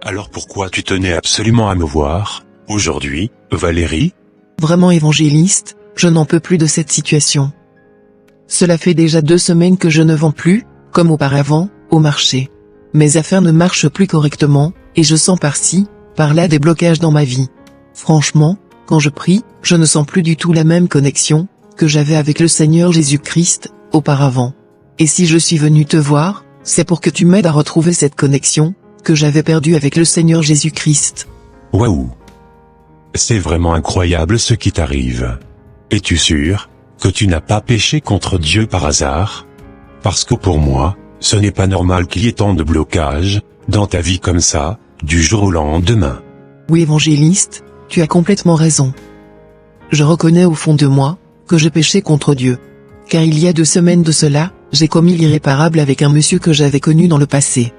Alors pourquoi tu tenais absolument à me voir, aujourd'hui, Valérie? Vraiment évangéliste, je n'en peux plus de cette situation. Cela fait déjà 2 semaines que je ne vends plus, comme auparavant, au marché. Mes affaires ne marchent plus correctement, et je sens par-ci, par-là des blocages dans ma vie. Franchement, quand je prie, je ne sens plus du tout la même connexion que j'avais avec le Seigneur Jésus-Christ, auparavant. Et si je suis venu te voir, c'est pour que tu m'aides à retrouver cette connexion que j'avais perdue avec le Seigneur Jésus-Christ. Waouh! C'est vraiment incroyable ce qui t'arrive. Es-tu sûr que tu n'as pas péché contre Dieu par hasard? Parce que pour moi, ce n'est pas normal qu'il y ait tant de blocages dans ta vie comme ça, du jour au lendemain. Oui, évangéliste, tu as complètement raison. Je reconnais au fond de moi que je péchais contre Dieu. Car il y a 2 semaines de cela, j'ai commis l'irréparable avec un monsieur que j'avais connu dans le passé.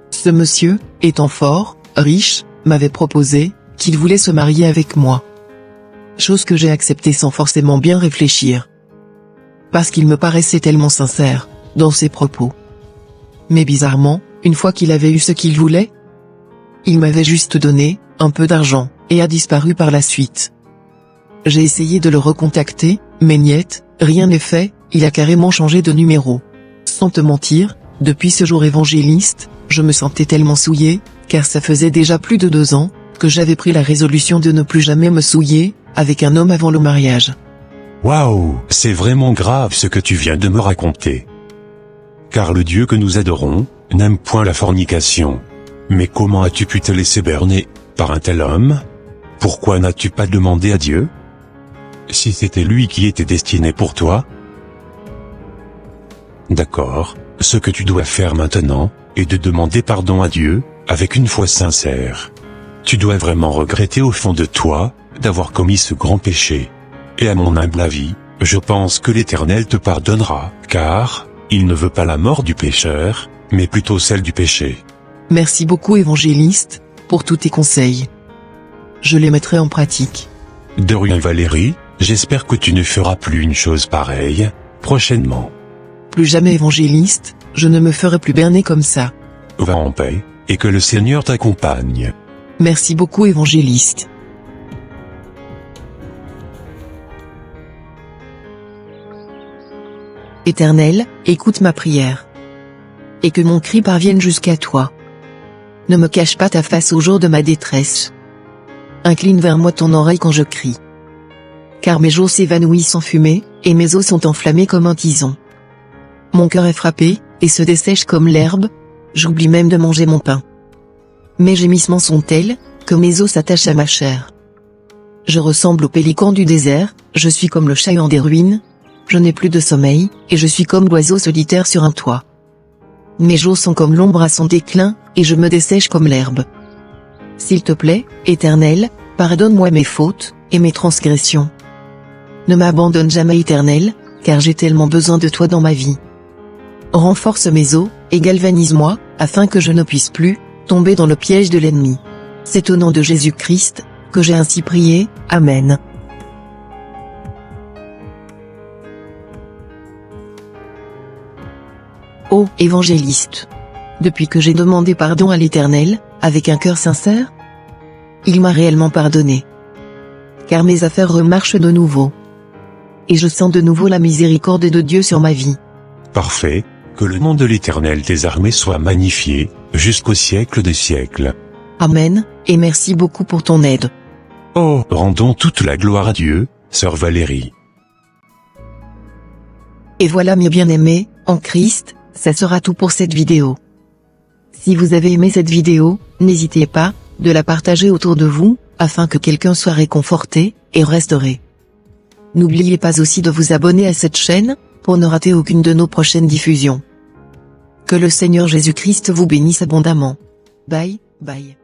Ce monsieur, étant fort, riche, m'avait proposé qu'il voulait se marier avec moi. Chose que j'ai acceptée sans forcément bien réfléchir. Parce qu'il me paraissait tellement sincère dans ses propos. Mais bizarrement, une fois qu'il avait eu ce qu'il voulait, il m'avait juste donné un peu d'argent et a disparu par la suite. J'ai essayé de le recontacter, mais niet, rien n'est fait, il a carrément changé de numéro. Sans te mentir, depuis ce jour évangéliste, je me sentais tellement souillé, car ça faisait déjà plus de 2 ans que j'avais pris la résolution de ne plus jamais me souiller avec un homme avant le mariage. Waouh, c'est vraiment grave ce que tu viens de me raconter. Car le Dieu que nous adorons n'aime point la fornication. Mais comment as-tu pu te laisser berner par un tel homme? Pourquoi n'as-tu pas demandé à Dieu? Si c'était lui qui était destiné pour toi? D'accord, ce que tu dois faire maintenant est de demander pardon à Dieu, avec une foi sincère. Tu dois vraiment regretter au fond de toi d'avoir commis ce grand péché. Et à mon humble avis, je pense que l'Éternel te pardonnera, car il ne veut pas la mort du pécheur, mais plutôt celle du péché. Merci beaucoup évangéliste, pour tous tes conseils. Je les mettrai en pratique. De rien Valérie, j'espère que tu ne feras plus une chose pareille, prochainement. Plus jamais évangéliste, je ne me ferai plus berner comme ça. Va en paix, et que le Seigneur t'accompagne. Merci beaucoup évangéliste. Éternel, écoute ma prière. Et que mon cri parvienne jusqu'à toi. Ne me cache pas ta face au jour de ma détresse. Incline vers moi ton oreille quand je crie. Car mes jours s'évanouissent en fumée, et mes os sont enflammés comme un tison. Mon cœur est frappé, et se dessèche comme l'herbe, j'oublie même de manger mon pain. Mes gémissements sont tels, que mes os s'attachent à ma chair. Je ressemble au pélican du désert, je suis comme le chaland des ruines, je n'ai plus de sommeil, et je suis comme l'oiseau solitaire sur un toit. Mes jours sont comme l'ombre à son déclin, et je me dessèche comme l'herbe. S'il te plaît, Éternel, pardonne-moi mes fautes, et mes transgressions. Ne m'abandonne jamais Éternel, car j'ai tellement besoin de toi dans ma vie. Renforce mes os, et galvanise-moi, afin que je ne puisse plus tomber dans le piège de l'ennemi. C'est au nom de Jésus-Christ que j'ai ainsi prié, Amen. Ô évangéliste, depuis que j'ai demandé pardon à l'Éternel, avec un cœur sincère, il m'a réellement pardonné. Car mes affaires remarchent de nouveau. Et je sens de nouveau la miséricorde de Dieu sur ma vie. Parfait, que le nom de l'Éternel des armées soit magnifié, jusqu'au siècle des siècles. Amen, et merci beaucoup pour ton aide. Oh, rendons toute la gloire à Dieu, sœur Valérie. Et voilà mes bien-aimés, en Christ, ça sera tout pour cette vidéo. Si vous avez aimé cette vidéo, n'hésitez pas de la partager autour de vous, afin que quelqu'un soit réconforté et restauré. N'oubliez pas aussi de vous abonner à cette chaîne, pour ne rater aucune de nos prochaines diffusions. Que le Seigneur Jésus-Christ vous bénisse abondamment. Bye, bye.